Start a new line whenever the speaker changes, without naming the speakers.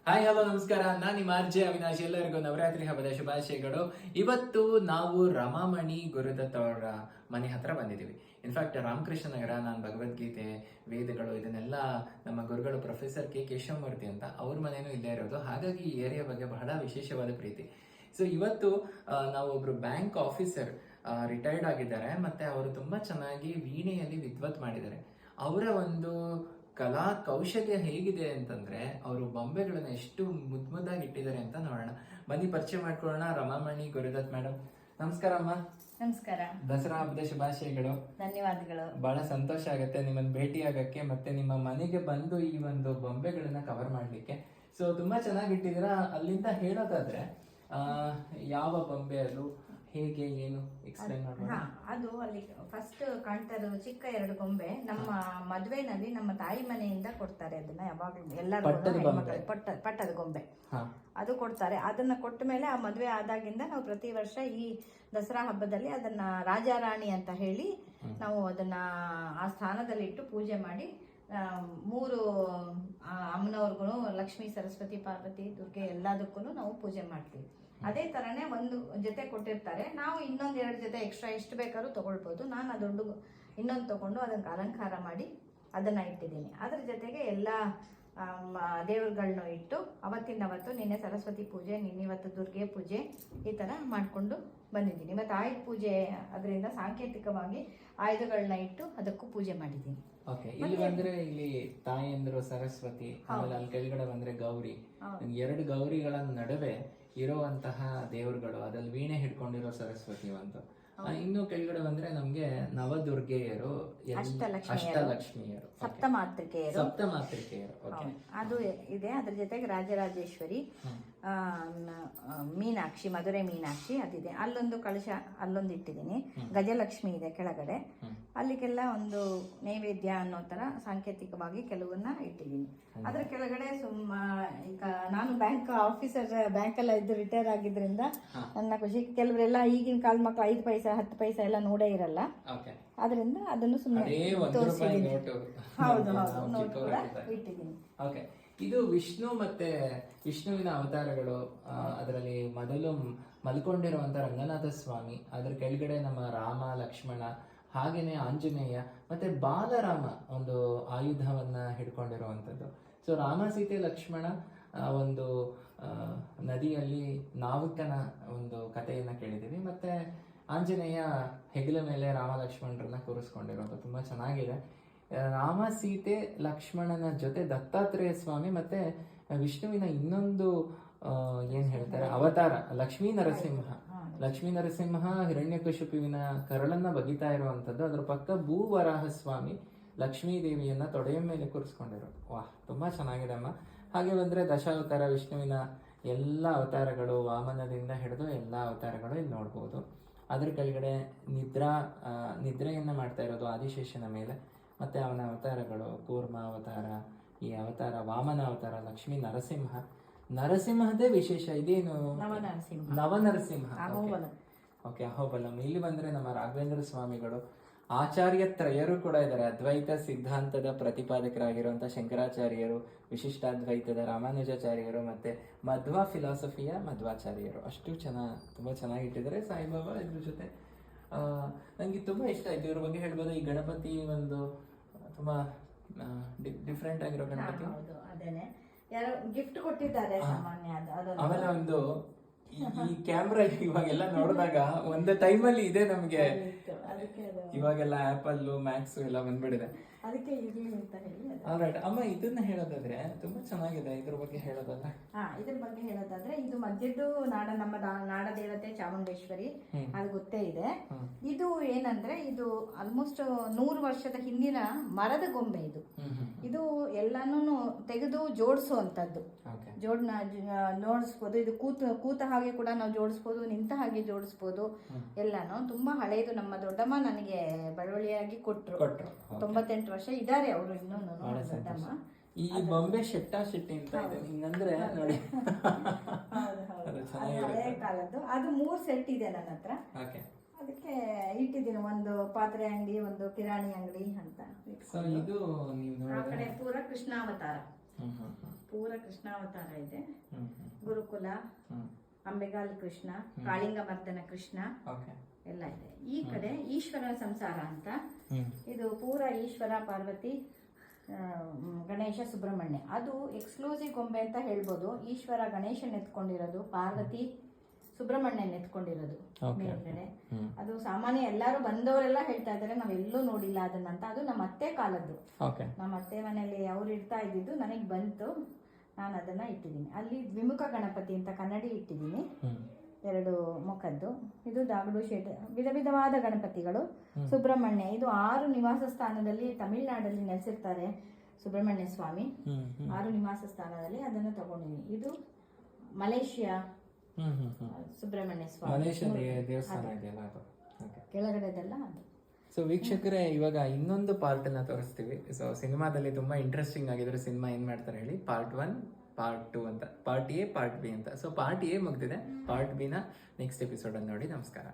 Hi hello ನಮಸ್ಕಾರ. ನಾನು ನಿಮ್ಮ ಆರ್ಜೆ ಅವಿನಾಶ್. ಎಲ್ಲರಿಗೂ ನವರಾತ್ರಿ ಹಬ್ಬದ ಶುಭಾಶಯಗಳು. ಇವತ್ತು ನಾವು ರಮಾಮಣಿ ಗುರುದತ್ ಅವರ ಮನೆ ಹತ್ರ ಬಂದಿದ್ದೀವಿ. ಇನ್ಫ್ಯಾಕ್ಟ್ ರಾಮಕೃಷ್ಣ ನಗರ. ನಾನು ಭಗವದ್ಗೀತೆ, ವೇದಗಳು ಇದನ್ನೆಲ್ಲ ನಮ್ಮ ಗುರುಗಳು ಪ್ರೊಫೆಸರ್ ಕೆ ಕೇಶವಮೂರ್ತಿ ಅಂತ ಅವ್ರ ಮನೇನೂ ಇಲ್ಲೇ ಇರೋದು. ಹಾಗಾಗಿ ಈ ಏರಿಯಾ ಬಗ್ಗೆ ಬಹಳ ವಿಶೇಷವಾದ ಪ್ರೀತಿ. ಸೊ ಇವತ್ತು ನಾವು ಒಬ್ರು ಬ್ಯಾಂಕ್ ಆಫೀಸರ್ ರಿಟೈರ್ಡ್ ಆಗಿದ್ದಾರೆ, ಮತ್ತೆ ಅವರು ತುಂಬಾ ಚೆನ್ನಾಗಿ ವೀಣೆಯಲ್ಲಿ ವಿದ್ವತ್ ಮಾಡಿದ್ದಾರೆ. ಅವರ ಒಂದು ಕಲಾ ಕೌಶಲ್ಯ ಹೇಗಿದೆ ಅಂತಂದ್ರೆ ಅವರು ಬೊಂಬೆಗಳನ್ನ ಎಷ್ಟು ಮುದ್ದಾಗಿ ಇಟ್ಟಿದ್ದಾರೆ ಅಂತ ನೋಡೋಣ. ಬನ್ನಿ ಪರಿಚಯ ಮಾಡ್ಕೊಳ್ಳೋಣ. ರಮಾಮಣಿ ಗುರುದತ್ ಮೇಡಮ್, ನಮಸ್ಕಾರ ಅಮ್ಮ.
ನಮಸ್ಕಾರ.
ದಸರಾ ಹಬ್ಬದ ಶುಭಾಶಯಗಳು.
ಧನ್ಯವಾದಗಳು.
ಬಹಳ ಸಂತೋಷ ಆಗುತ್ತೆ ನಿಮ್ಮನ್ನ ಭೇಟಿ ಆಗಕ್ಕೆ, ಮತ್ತೆ ನಿಮ್ಮ ಮನೆಗೆ ಬಂದು ಈ ಒಂದು ಬೊಂಬೆಗಳನ್ನ ಕವರ್ ಮಾಡ್ಲಿಕ್ಕೆ. ಸೊ ತುಂಬಾ ಚೆನ್ನಾಗಿಟ್ಟಿದ್ದೀರಾ. ಅಲ್ಲಿಂದ ಹೇಳೋದಾದ್ರೆ ಯಾವ ಬೊಂಬೆ ಅದು, ಹೇಗೆ, ಏನು ಎಕ್ಸ್ಪ್ಲೈನ್ ಮಾಡೋಣ.
ಅದು ಅಲ್ಲಿ ಫಸ್ಟ್ ಕಾಣ್ತಾ ಇರೋದು ಚಿಕ್ಕ ಎರಡು ಗೊಂಬೆ. ನಮ್ಮ ಮದುವೆನಲ್ಲಿ ನಮ್ಮ ತಾಯಿ ಮನೆಯಿಂದ ಕೊಡ್ತಾರೆ ಅದನ್ನ. ಯಾವಾಗಲೂ ಎಲ್ಲರೂ ಪಟ್ಟದ ಗೊಂಬೆ ಅದು ಕೊಡ್ತಾರೆ. ಅದನ್ನ ಕೊಟ್ಟ ಮೇಲೆ ಆ ಮದುವೆ ಆದಾಗಿಂದ ನಾವು ಪ್ರತಿ ವರ್ಷ ಈ ದಸರಾ ಹಬ್ಬದಲ್ಲಿ ಅದನ್ನ ರಾಜಾರಾಣಿ ಅಂತ ಹೇಳಿ ನಾವು ಅದನ್ನ ಆ ಸ್ಥಾನದಲ್ಲಿ ಇಟ್ಟು ಪೂಜೆ ಮಾಡಿ ಮೂರು ಅಮ್ಮನವ್ರಿಗೂ, ಲಕ್ಷ್ಮೀ, ಸರಸ್ವತಿ, ಪಾರ್ವತಿ, ದುರ್ಗೆ ಎಲ್ಲದಕ್ಕೂ ನಾವು ಪೂಜೆ ಮಾಡ್ತೀವಿ. ಅದೇ ತರನೇ ಒಂದು ಜೊತೆ ಕೊಟ್ಟಿರ್ತಾರೆ. ನಾವು ಇನ್ನೊಂದು ಎರಡು ಜೊತೆ ಎಕ್ಸ್ಟ್ರಾ ಎಷ್ಟು ಬೇಕಾದ್ರೂ ತಗೊಳ್ಬೋದು. ನಾನು ಆ ದೊಡ್ಡ ಇನ್ನೊಂದು ತಗೊಂಡು ಅದಕ್ಕೆ ಅಲಂಕಾರ ಮಾಡಿ ಅದನ್ನ ಇಟ್ಟಿದ್ದೀನಿ. ಅದ್ರ ಜೊತೆಗೆ ಎಲ್ಲ ದೇವರುಗಳನ್ನೂ ಇಟ್ಟು ಅವತ್ತು ನಿನ್ನೆ ಸರಸ್ವತಿ ಪೂಜೆ, ಇವತ್ತು ದುರ್ಗೆ ಪೂಜೆ, ಈ ತರ ಮಾಡ್ಕೊಂಡು ಬಂದಿದ್ದೀನಿ. ಮತ್ತೆ ಆಯುಧ ಪೂಜೆ, ಅದರಿಂದ ಸಾಂಕೇತಿಕವಾಗಿ ಆಯುಧಗಳನ್ನ ಇಟ್ಟು ಅದಕ್ಕೂ ಪೂಜೆ ಮಾಡಿದ್ದೀನಿ.
ಓಕೆ, ಇಲ್ಲಿ ಬಂದ್ರೆ ಇಲ್ಲಿ ತಾಯಂದ್ರು ಸರಸ್ವತಿ, ಆಮೇಲೆ ಅಲ್ಲಿ ಕೆಳಗಡೆ ಬಂದ್ರೆ ಗೌರಿ. ಎರಡು ಗೌರಿಗಳ ನಡುವೆ ಇರುವಂತಹ ದೇವರುಗಳು, ಅದ್ರಲ್ಲಿ ವೀಣೆ ಹಿಡ್ಕೊಂಡಿರೋ ಸರಸ್ವತಿ ಒಂದು. ಇನ್ನು ಕೆಳಗಡೆ ಬಂದ್ರೆ ನಮ್ಗೆ ನವದುರ್ಗೆಯರು, ಅಷ್ಟಲಕ್ಷ್ಮಿಯರು,
ಸಪ್ತಮಾತೃಕೆಯರು.
ಅದು
ಇದೆ. ಅದ್ರ ಜೊತೆಗೆ ರಾಜರಾಜೇಶ್ವರಿ, ಮೀನಾಕ್ಷಿ, ಮಧುರೆ ಮೀನಾಕ್ಷಿ ಅದಿದೆ. ಅಲ್ಲೊಂದು ಕಳಶ ಅಲ್ಲೊಂದು ಇಟ್ಟಿದ್ದೀನಿ. ಗಜಲಕ್ಷ್ಮಿ ಇದೆ ಕೆಳಗಡೆ. ಅಲ್ಲಿಗೆಲ್ಲ ಒಂದು ನೈವೇದ್ಯ ಅನ್ನೋ ತರ ಸಾಂಕೇತಿಕವಾಗಿ ಕೆಲವನ್ನ ಇಟ್ಟಿದ್ದೀನಿ. ಅದ್ರ ಕೆಳಗಡೆ ಈಗ ನಾನು ಬ್ಯಾಂಕ್ ಆಫೀಸರ್, ಬ್ಯಾಂಕ್ ಎಲ್ಲ ಇದ್ದು ರಿಟೈರ್ ಆಗಿದ್ರಿಂದ ನನ್ನ ಖುಷಿ. ಕೆಲವರೆಲ್ಲ ಈಗಿನ ಕಾಲದ ಮಕ್ಕಳು 5 ಪೈಸೆ 10 ಪೈಸೆ ಎಲ್ಲ ನೋಡೇ ಇರಲ್ಲ. ಅದರಿಂದ ಅದನ್ನು ಸುಮ್ಮನೆ ತೋರಿಸಿದ್ದೀನಿ. ಹೌದು ಹೌದು, ನೋಟ್ ಕೂಡ ಇಟ್ಟಿದ್ದೀನಿ.
ಇದು ವಿಷ್ಣು ಮತ್ತೆ ವಿಷ್ಣುವಿನ ಅವತಾರಗಳು. ಅದರಲ್ಲಿ ಮೊದಲು ಮಲ್ಕೊಂಡಿರುವಂತ ರಂಗನಾಥ ಸ್ವಾಮಿ, ಅದ್ರ ಕೆಳಗಡೆ ನಮ್ಮ ರಾಮ, ಲಕ್ಷ್ಮಣ, ಹಾಗೇನೆ ಆಂಜನೇಯ, ಮತ್ತೆ ಬಾಲರಾಮ ಒಂದು ಆಯುಧವನ್ನ ಹಿಡ್ಕೊಂಡಿರುವಂತದ್ದು. ಸೊ ರಾಮ, ಸೀತೆ, ಲಕ್ಷ್ಮಣ ಒಂದು ನದಿಯಲ್ಲಿ ನಾವಿಕನ ಒಂದು ಕಥೆಯನ್ನ ಕೇಳಿದೀವಿ. ಮತ್ತೆ ಆಂಜನೇಯ ಹೆಗಲ ಮೇಲೆ ರಾಮ ಲಕ್ಷ್ಮಣರನ್ನ ಕೂರಿಸ್ಕೊಂಡಿರೋದು ತುಂಬಾ ಚೆನ್ನಾಗಿದೆ. ರಾಮ, ಸೀತೆ, ಲಕ್ಷ್ಮಣನ ಜೊತೆ ದತ್ತಾತ್ರೇಯ ಸ್ವಾಮಿ ಮತ್ತೆ ವಿಷ್ಣುವಿನ ಇನ್ನೊಂದು ಏನ್ ಹೇಳ್ತಾರೆ ಅವತಾರ ಲಕ್ಷ್ಮೀ ನರಸಿಂಹ ಹಿರಣ್ಯಕಶಿಪುವಿನ ಕರಳನ್ನ ಬಗಿತಾ ಇರುವಂತದ್ದು. ಅದ್ರ ಪಕ್ಕ ಭೂವರಾಹ ಸ್ವಾಮಿ ಲಕ್ಷ್ಮೀ ದೇವಿಯನ್ನ ತೊಡೆಯ ಮೇಲೆ ಕೂರಿಸ್ಕೊಂಡಿರೋ. ವಾಹ್, ತುಂಬಾ ಚೆನ್ನಾಗಿದೆ ಅಮ್ಮ. ಹಾಗೆ ಬಂದ್ರೆ ದಶಾವತಾರ, ವಿಷ್ಣುವಿನ ಎಲ್ಲ ಅವತಾರಗಳು, ವಾಮನದಿಂದ ಹಿಡಿದು ಎಲ್ಲಾ ಅವತಾರಗಳು ಇಲ್ಲಿ ನೋಡ್ಬೋದು. ಅದ್ರ ಕೆಳಗಡೆ ನಿದ್ರೆಯನ್ನ ಮಾಡ್ತಾ ಇರೋದು ಆದಿಶೇಷನ ಮೇಲೆ. ಮತ್ತೆ ಅವನ ಅವತಾರಗಳು, ಕೂರ್ಮ ಅವತಾರ, ಈ ಅವತಾರ ವಾಮನ ಅವತಾರ, ಲಕ್ಷ್ಮೀ ನರಸಿಂಹದೇ ವಿಶೇಷ. ಇದೇನು? ನವನರಸಿಂಹ. ಓಕೆ, ಅಹೋಬಲಂ. ಇಲ್ಲಿ ಬಂದ್ರೆ ನಮ್ಮ ರಾಘವೇಂದ್ರ ಸ್ವಾಮಿಗಳು, ಆಚಾರ್ಯ ತ್ರಯರು ಕೂಡ ಇದ್ದಾರೆ. ಅದ್ವೈತ ಸಿದ್ಧಾಂತದ ಪ್ರತಿಪಾದಕರಾಗಿರುವಂತಹ ಶಂಕರಾಚಾರ್ಯರು, ವಿಶಿಷ್ಟಾದ್ವೈತದ ರಾಮಾನುಜಾಚಾರ್ಯರು, ಮತ್ತೆ ಮಧ್ವ ಫಿಲಾಸಫಿಯ ಮಧ್ವಾಚಾರ್ಯರು. ಅಷ್ಟು ತುಂಬಾ ಚೆನ್ನಾಗಿಟ್ಟಿದ್ದಾರೆ. ಸಾಯಿಬಾಬಾ ಇದ್ರ ಜೊತೆ ನಂಗೆ ತುಂಬಾ ಇಷ್ಟ ಆಯ್ತು. ಇವ್ರ ಬಗ್ಗೆ ಹೇಳ್ಬೋದು. ಈ ಗಣಪತಿ ಒಂದು ತುಂಬಾ ಡಿಫ್ರೆಂಟ್ ಆಗಿರೋ ಗಣಪತಿ.
ಯಾರೋ ಗಿಫ್ಟ್ ಕೊಟ್ಟಿದ್ದಾರೆ ಸಾಮಾನ್ಯ.
ಆಮೇಲೆ ಒಂದು ಈ ಕ್ಯಾಮ್ರಾ ಇವಾಗೆಲ್ಲ ನೋಡಿದಾಗ ಒಂದು ಟೈಮಲ್ಲಿ ಇದೆ ನಮ್ಗೆ, ಇವಾಗೆಲ್ಲ ಆಪಲ್, ಮ್ಯಾಕ್ಸ್ ಎಲ್ಲ ಬಂದ್ಬಿಡಿದೆ.
ಅದಕ್ಕೆ ಇರ್ಲಿ ಅಂತ ಹೇಳಿ.
ಆಲ್ರೈಟ್ ಅಮ್ಮ, ಇದನ್ನ ಹೇಳೋದಾದ್ರೆ ತುಂಬಾ ಚೆನ್ನಾಗಿದೆ. ಇದ್ರ ಬಗ್ಗೆ ಹೇಳೋದಾದ್ರೆ
ಇದು ಮಧ್ಯದ್ದು ನಮ್ಮ ನಾಡ ದೇವತೆ ಚಾಮುಂಡೇಶ್ವರಿ, ಅದು ಗೊತ್ತೇ ಇದೆ. ಇದು ಏನಂದ್ರೆ ಇದು ಆಲ್ಮೋಸ್ಟ್ 100 ವರ್ಷದ ಹಿಂದಿನ ಮರದ ಗೊಂಬೆ. ಇದು ಎಲ್ಲಾನು ತೆಗೆದು ಜೋಡಿಸುವಂತದ್ದು. ಜೋಡಿಸ್ಬೋದು. ಇದು ಕೂತ ಹಾಗೆ ಕೂಡ ನಾವು ಜೋಡಿಸ್ಬೋದು, ನಿಂತ ಹಾಗೆ ಜೋಡಿಸ್ಬೋದು. ಎಲ್ಲಾನು ತುಂಬಾ ಹಳೇದು. ನಮ್ಮ ದೊಡ್ಡಮ್ಮ ನನಗೆ ಬಳುವಳಿಯಾಗಿ ಕೊಟ್ರು. 98 ವರ್ಷ ಇದಾರೆ ಅವರು ಇನ್ನೂ ದೊಡ್ಡಮ್ಮ.
ಈ ಬೊಂಬೆ ಶೆಟ್ಟಿ ಅಂತ ಇದೆ. ಹಿಂಗಂದ್ರೆ ನೋಡಿ,
ಹಳೆಯ ಕಾಲದ್ದು. ಅದು 3 ಸೆಟ್ ಇದೆ ನನ್ನ ಹತ್ರ. ಅದಕ್ಕೆ ಇಟ್ಟಿದ್ದೀನಿ. ಒಂದು ಪಾತ್ರೆ ಅಂಗಡಿ, ಒಂದು ಕಿರಾಣಿ ಅಂಗಡಿ ಅಂತ.
ಇದು
ಆ ಕಡೆ ಪೂರ ಕೃಷ್ಣಾವತಾರ. ಪೂರ ಕೃಷ್ಣಾವತಾರ ಇದೆ.
ಹ್ಮ್
ಗುರುಕುಲ,
ಹ್ಮ್
ಅಂಬೆಗಾಲ್ ಕೃಷ್ಣ, ಕಾಳಿಂಗ ಮರ್ದನ ಕೃಷ್ಣ
ಓಕೆ
ಎಲ್ಲ ಇದೆ. ಈ ಕಡೆ ಈಶ್ವರ ಸಂಸಾರ ಅಂತ,
ಹ್ಮ್
ಇದು ಪೂರ ಈಶ್ವರ, ಪಾರ್ವತಿ, ಗಣೇಶ, ಸುಬ್ರಹ್ಮಣ್ಯ. ಅದು ಎಕ್ಸ್ಕ್ಲೂಸಿವ್ ಗೊಂಬೆ ಅಂತ ಹೇಳ್ಬೋದು. ಈಶ್ವರ ಗಣೇಶನ್ ಎತ್ಕೊಂಡಿರೋದು, ಪಾರ್ವತಿ ಸುಬ್ರಹ್ಮಣ್ಯನ್ ಎತ್ಕೊಂಡಿರೋದು ಮೇಲ್ಗಡೆ. ಅದು ಸಾಮಾನ್ಯ ಎಲ್ಲರೂ ಬಂದವರೆಲ್ಲ ಹೇಳ್ತಾ ಇದ್ದಾರೆ ನಾವೆಲ್ಲೂ ನೋಡಿಲ್ಲ ಅದನ್ನಂತ. ಅದು ನಮ್ಮ ಅತ್ತೆ ಕಾಲದ್ದು. ನಮ್ಮ ಅತ್ತೆ ಮನೆಯಲ್ಲಿ ಅವ್ರು ಇಡ್ತಾ ಇದ್ದಿದ್ದು ನನಗೆ ಬಂತು, ನಾನು ಅದನ್ನ ಇಟ್ಟಿದ್ದೀನಿ. ಅಲ್ಲಿ ದ್ವಿಮುಖ ಗಣಪತಿ ಅಂತ ಕನ್ನಡಿ ಇಟ್ಟಿದ್ದೀನಿ, 2 ಮುಖದ್ದು. ಇದು ದಾಗಡು ಶೇಟ್, ವಿಧ ವಿಧವಾದ ಗಣಪತಿಗಳು. ಸುಬ್ರಹ್ಮಣ್ಯ, ಇದು 6 ನಿವಾಸ ಸ್ಥಾನದಲ್ಲಿ ತಮಿಳ್ನಾಡಲ್ಲಿ ನೆಲೆಸಿರ್ತಾರೆ ಸುಬ್ರಹ್ಮಣ್ಯ ಸ್ವಾಮಿ. 6 ನಿವಾಸ ಸ್ಥಾನದಲ್ಲಿ ಅದನ್ನು ತಗೊಂಡಿದ್ದೀನಿ. ಇದು ಮಲೇಷಿಯಾ ಸುಬ್ರಹ್ಮಣ್ಯ ಸ್ವಾಮಿ
ದೇವಸ್ಥಾನ ಇದೆಯಲ್ಲ ಅದು.
ಕೆಳಗಡೆದೆಲ್ಲ ಅದು.
ಸೊ ವೀಕ್ಷಕರೇ, ಇವಾಗ ಇನ್ನೊಂದು ಪಾರ್ಟ್ ಅನ್ನ ತೋರಿಸ್ತೀವಿ. ಸೊ ಸಿನಿಮಾದಲ್ಲಿ ತುಂಬಾ ಇಂಟ್ರೆಸ್ಟಿಂಗ್ ಆಗಿದ್ರೆ ಸಿನಿಮಾ ಏನ್ ಮಾಡ್ತಾರೆ ಹೇಳಿ, ಪಾರ್ಟ್ 1 ಪಾರ್ಟ್ 2 ಅಂತ, ಪಾರ್ಟ್ ಎ ಪಾರ್ಟ್ ಬಿ ಅಂತ. ಸೊ ಪಾರ್ಟ್ ಎ ಮುಗ್ದಿದೆ, ಪಾರ್ಟ್ ಬಿ ನ ನೆಕ್ಸ್ಟ್ ಎಪಿಸೋಡ್ ಅಲ್ಲಿ ನೋಡಿ. ನಮಸ್ಕಾರ.